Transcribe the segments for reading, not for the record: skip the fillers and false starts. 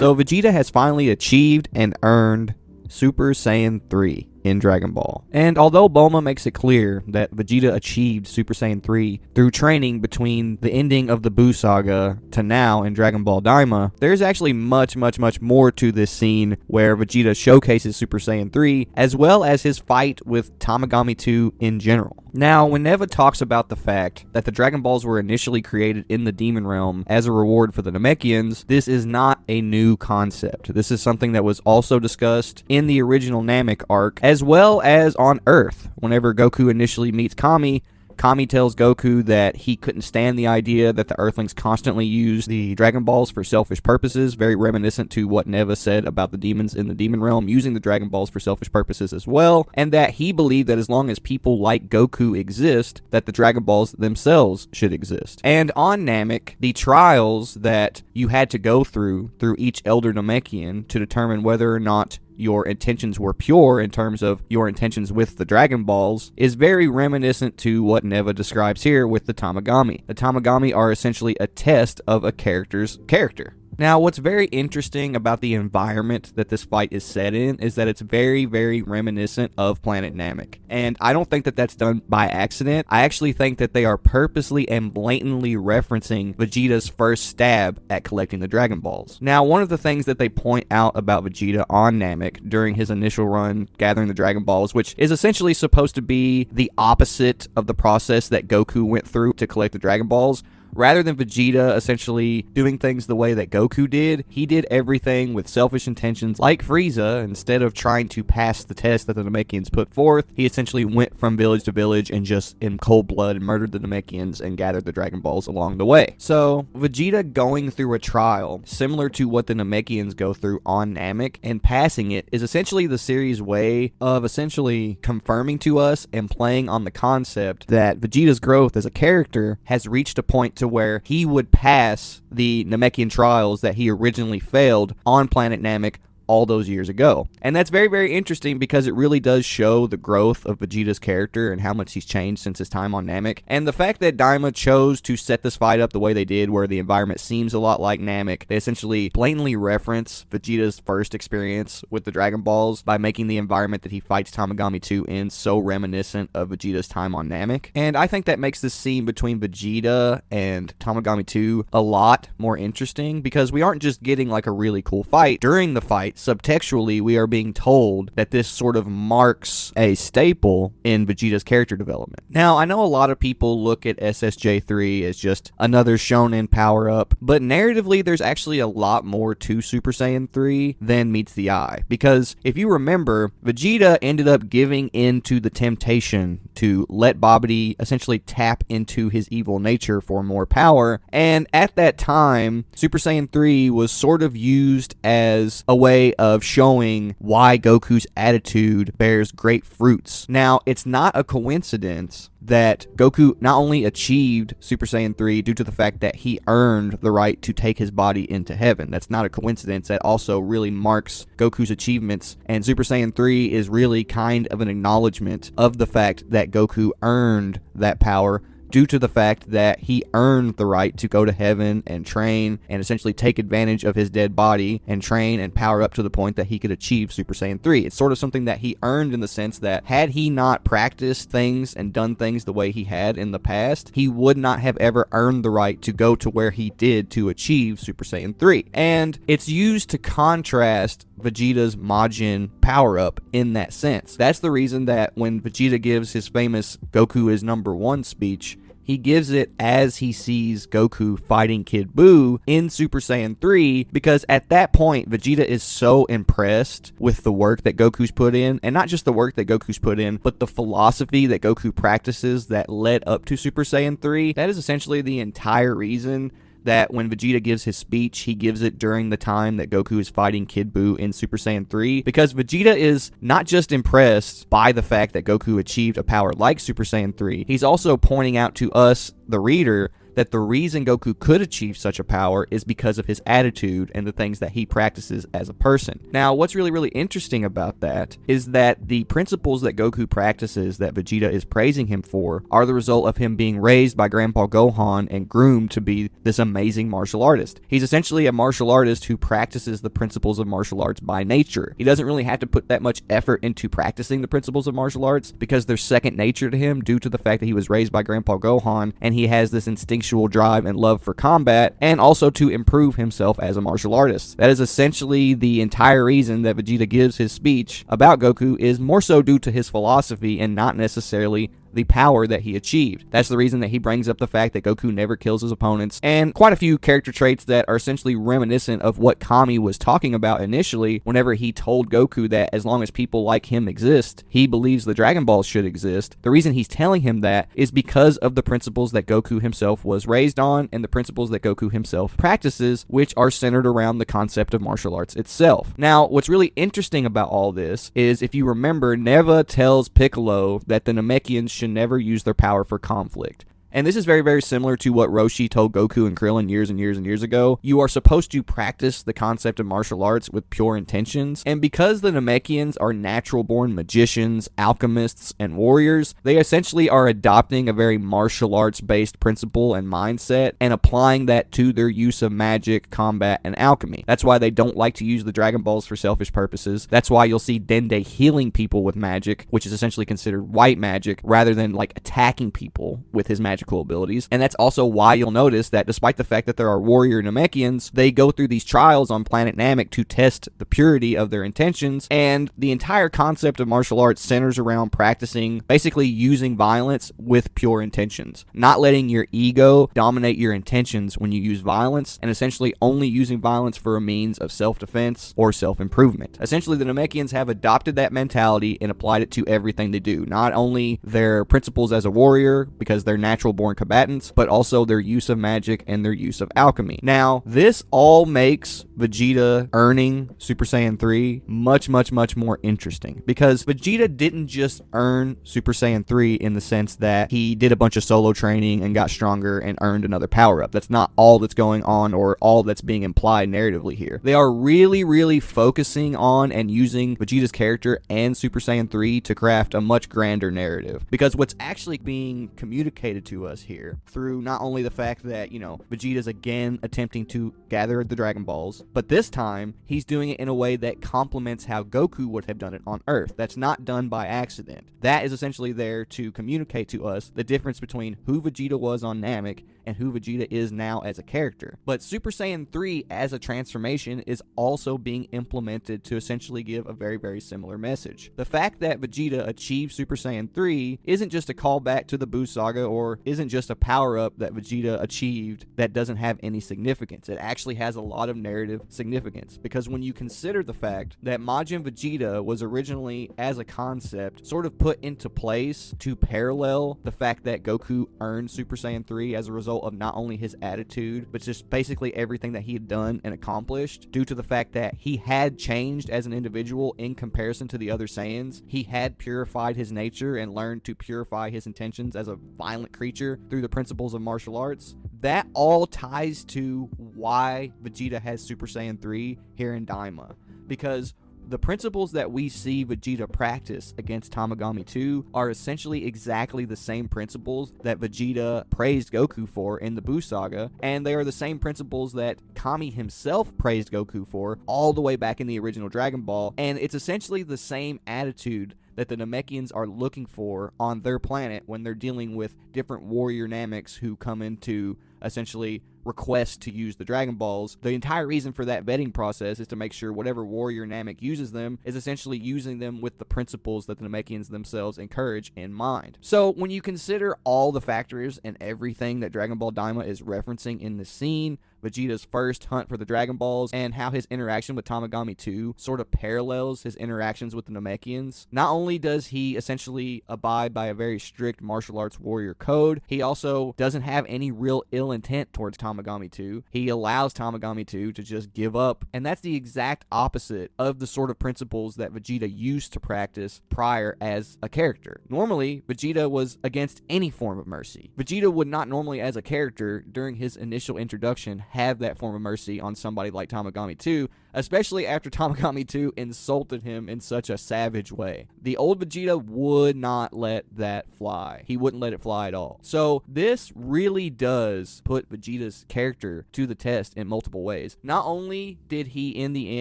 So Vegeta has finally achieved and earned Super Saiyan 3 in Dragon Ball. And although Bulma makes it clear that Vegeta achieved Super Saiyan 3 through training between the ending of the Buu Saga to now in Dragon Ball Daima, there's actually much more to this scene where Vegeta showcases Super Saiyan 3 as well as his fight with Tamagami 2 in general. Now, when Neva talks about the fact that the Dragon Balls were initially created in the Demon Realm as a reward for the Namekians, this is not a new concept. This is something that was also discussed in the original Namek arc, as well as on Earth. Whenever Goku initially meets Kami, Kami tells Goku that he couldn't stand the idea that the Earthlings constantly use the Dragon Balls for selfish purposes, very reminiscent to what Neva said about the demons in the Demon Realm using the Dragon Balls for selfish purposes as well, and that he believed that as long as people like Goku exist, that the Dragon Balls themselves should exist. And on Namek, the trials that you had to go through each Elder Namekian to determine whether or not your intentions were pure in terms of your intentions with the Dragon Balls is very reminiscent to what Neva describes here with the Tamagami. The Tamagami are essentially a test of a character's character. Now, what's very interesting about the environment that this fight is set in is that it's very reminiscent of Planet Namek. And I don't think that that's done by accident. I actually think that they are purposely and blatantly referencing Vegeta's first stab at collecting the Dragon Balls. Now, one of the things that they point out about Vegeta on Namek during his initial run gathering the Dragon Balls, which is essentially supposed to be the opposite of the process that Goku went through to collect the Dragon Balls, rather than Vegeta essentially doing things the way that Goku did, he did everything with selfish intentions like Frieza. Instead of trying to pass the test that the Namekians put forth, he essentially went from village to village and just in cold blood murdered the Namekians and gathered the Dragon Balls along the way. So Vegeta going through a trial similar to what the Namekians go through on Namek and passing it is essentially the series' way of essentially confirming to us and playing on the concept that Vegeta's growth as a character has reached a point to where he would pass the Namekian trials that he originally failed on Planet Namek all those years ago. And that's very interesting because it really does show the growth of Vegeta's character and how much he's changed since his time on Namek. And the fact that Daima chose to set this fight up the way they did, where the environment seems a lot like Namek, they essentially blatantly reference Vegeta's first experience with the Dragon Balls by making the environment that he fights Tamagami 2 in so reminiscent of Vegeta's time on Namek. And I think that makes this scene between Vegeta and Tamagami 2 a lot more interesting because we aren't just getting like a really cool fight. During the fight, subtextually, we are being told that this sort of marks a staple in Vegeta's character development. Now, I know a lot of people look at SSJ3 as just another shonen power-up, but narratively, there's actually a lot more to Super Saiyan 3 than meets the eye. Because if you remember, Vegeta ended up giving in to the temptation to let Babidi essentially tap into his evil nature for more power, and at that time, Super Saiyan 3 was sort of used as a way of showing why Goku's attitude bears great fruits. Now, it's not a coincidence that Goku not only achieved Super Saiyan 3 due to the fact that he earned the right to take his body into heaven. That's not a coincidence. That also really marks Goku's achievements, and Super Saiyan 3 is really kind of an acknowledgement of the fact that Goku earned that power due to the fact that he earned the right to go to heaven and train and essentially take advantage of his dead body and train and power up to the point that he could achieve Super Saiyan 3. It's sort of something that he earned in the sense that had he not practiced things and done things the way he had in the past, he would not have ever earned the right to go to where he did to achieve Super Saiyan 3. And it's used to contrast Vegeta's Majin power-up in that sense. That's the reason that when Vegeta gives his famous Goku is #1 speech, he gives it as he sees Goku fighting Kid Buu in Super Saiyan 3, because at that point, Vegeta is so impressed with the work that Goku's put in, and not just the work that Goku's put in, but the philosophy that Goku practices that led up to Super Saiyan 3. That is essentially the entire reason that when Vegeta gives his speech, he gives it during the time that Goku is fighting Kid Buu in Super Saiyan 3, because Vegeta is not just impressed by the fact that Goku achieved a power like Super Saiyan 3, he's also pointing out to us, the reader, that the reason Goku could achieve such a power is because of his attitude and the things that he practices as a person. Now, what's really interesting about that is that the principles that Goku practices that Vegeta is praising him for are the result of him being raised by Grandpa Gohan and groomed to be this amazing martial artist. He's essentially a martial artist who practices the principles of martial arts by nature. He doesn't really have to put that much effort into practicing the principles of martial arts because they're second nature to him due to the fact that he was raised by Grandpa Gohan and he has this instinctual drive and love for combat and also to improve himself as a martial artist. That is essentially the entire reason that Vegeta gives his speech about Goku is more so due to his philosophy and not necessarily the power that he achieved. That's the reason that he brings up the fact that Goku never kills his opponents, and quite a few character traits that are essentially reminiscent of what Kami was talking about initially whenever he told Goku that as long as people like him exist, he believes the Dragon Balls should exist. The reason he's telling him that is because of the principles that Goku himself was raised on and the principles that Goku himself practices, which are centered around the concept of martial arts itself. Now, what's really interesting about all this is if you remember, Neva tells Piccolo that the Namekians should never use their power for conflict. And this is very similar to what Roshi told Goku and Krillin years and years ago. You are supposed to practice the concept of martial arts with pure intentions. And because the Namekians are natural-born magicians, alchemists, and warriors, they essentially are adopting a very martial arts-based principle and mindset and applying that to their use of magic, combat, and alchemy. That's why they don't like to use the Dragon Balls for selfish purposes. That's why you'll see Dende healing people with magic, which is essentially considered white magic, rather than like attacking people with his magic abilities. And that's also why you'll notice that despite the fact that there are warrior Namekians, they go through these trials on planet Namek to test the purity of their intentions, and the entire concept of martial arts centers around practicing basically using violence with pure intentions, not letting your ego dominate your intentions when you use violence, and essentially only using violence for a means of self-defense or self-improvement. Essentially, the Namekians have adopted that mentality and applied it to everything they do, not only their principles as a warrior because they're natural born combatants, but also their use of magic and their use of alchemy. Now, this all makes Vegeta earning Super Saiyan 3 much more interesting, because Vegeta didn't just earn Super Saiyan 3 in the sense that he did a bunch of solo training and got stronger and earned another power-up. That's not all that's going on or all that's being implied narratively here. They are really focusing on and using Vegeta's character and Super Saiyan 3 to craft a much grander narrative, because what's actually being communicated to us here through not only the fact that, Vegeta's again attempting to gather the Dragon Balls, but this time he's doing it in a way that complements how Goku would have done it on Earth. That's not done by accident. That is essentially there to communicate to us the difference between who Vegeta was on Namek and who Vegeta is now as a character. But Super Saiyan 3 as a transformation is also being implemented to essentially give a very similar message. The fact that Vegeta achieved Super Saiyan 3 isn't just a callback to the Buu Saga, or isn't just a power-up that Vegeta achieved that doesn't have any significance. It actually has a lot of narrative significance, because when you consider the fact that Majin Vegeta was originally, as a concept, sort of put into place to parallel the fact that Goku earned Super Saiyan 3 as a result of not only his attitude, but just basically everything that he had done and accomplished, due to the fact that he had changed as an individual in comparison to the other Saiyans. He had purified his nature and learned to purify his intentions as a violent creature through the principles of martial arts. That all ties to why Vegeta has Super Saiyan 3 here in Daima, because the principles that we see Vegeta practice against Tamagami 2 are essentially exactly the same principles that Vegeta praised Goku for in the Buu Saga, and they are the same principles that Kami himself praised Goku for all the way back in the original Dragon Ball, and it's essentially the same attitude that the Namekians are looking for on their planet when they're dealing with different warrior Nameks who come into essentially request to use the Dragon Balls. The entire reason for that vetting process is to make sure whatever warrior Namek uses them is essentially using them with the principles that the Namekians themselves encourage in mind. So when you consider all the factors and everything that Dragon Ball Daima is referencing in this scene, Vegeta's first hunt for the Dragon Balls, and how his interaction with Tamagami 2 sort of parallels his interactions with the Namekians, not only does he essentially abide by a very strict martial arts warrior code, he also doesn't have any real ill intent towards Tamagami Tamagami 2. He allows Tamagami 2 to just give up, and that's the exact opposite of the sort of principles that Vegeta used to practice prior as a character. Normally, Vegeta was against any form of mercy. Vegeta would not normally, as a character, during his initial introduction, have that form of mercy on somebody like Tamagami 2, especially after Tamagami 2 insulted him in such a savage way. The old Vegeta would not let that fly. He wouldn't let it fly at all. So this really does put Vegeta's character to the test in multiple ways. Not only did he, in the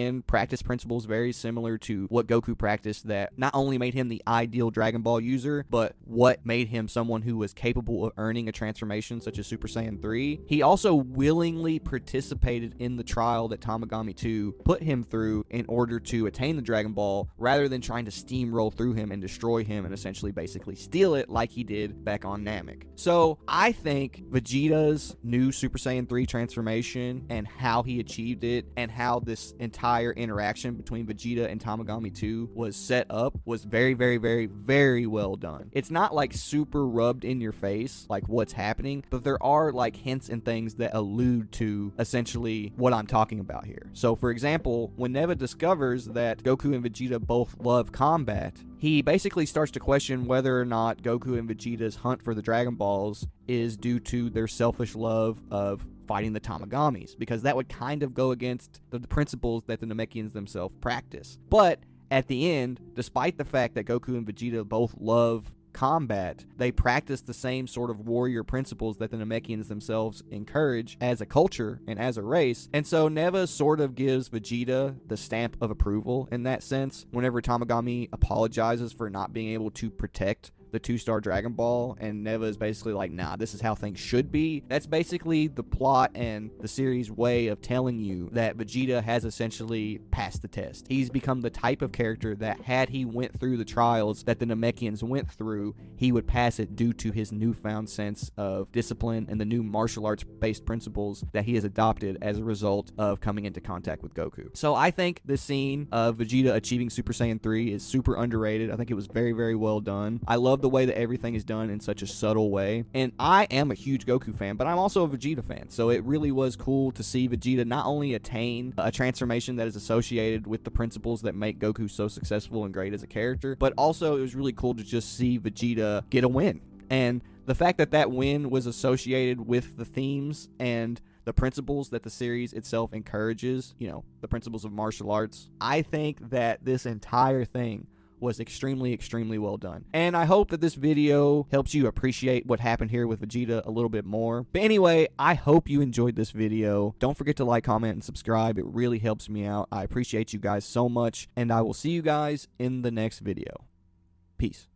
end, practice principles very similar to what Goku practiced that not only made him the ideal Dragon Ball user, but what made him someone who was capable of earning a transformation such as Super Saiyan 3, he also willingly participated in the trial that Tamagami 2 put him through in order to attain the Dragon Ball, rather than trying to steamroll through him and destroy him and essentially basically steal it like he did back on Namek. So I think Vegeta's new Super Saiyan 3 transformation and how he achieved it and how this entire interaction between Vegeta and Tamagami 2 was set up was very, very, very, very well done. It's not like super rubbed in your face like what's happening, but there are like hints and things that allude to essentially what I'm talking about here. So for example, when Neva discovers that Goku and Vegeta both love combat, he basically starts to question whether or not Goku and Vegeta's hunt for the Dragon Balls is due to their selfish love of fighting the Tamagamis, because that would kind of go against the principles that the Namekians themselves practice. But at the end, despite the fact that Goku and Vegeta both love combat, they practice the same sort of warrior principles that the Namekians themselves encourage as a culture and as a race. And so Neva sort of gives Vegeta the stamp of approval in that sense whenever Tamagami apologizes for not being able to protect the 2-star Dragon Ball, and Neva is basically like, nah, this is how things should be. That's basically the plot and the series' way of telling you that Vegeta has essentially passed the test. He's become the type of character that had he went through the trials that the Namekians went through, he would pass it due to his newfound sense of discipline and the new martial arts based principles that he has adopted as a result of coming into contact with Goku. So I think the scene of Vegeta achieving Super Saiyan 3 is super underrated. I think it was very, very well done. I love the way that everything is done in such a subtle way. And I am a huge Goku fan, but I'm also a Vegeta fan. So it really was cool to see Vegeta not only attain a transformation that is associated with the principles that make Goku so successful and great as a character, but also it was really cool to just see Vegeta get a win. And the fact that that win was associated with the themes and the principles that the series itself encourages, you know, the principles of martial arts, I think that this entire thing was extremely, extremely well done. And I hope that this video helps you appreciate what happened here with Vegeta a little bit more. But anyway, I hope you enjoyed this video. Don't forget to like, comment, and subscribe. It really helps me out. I appreciate you guys so much, and I will see you guys in the next video. Peace.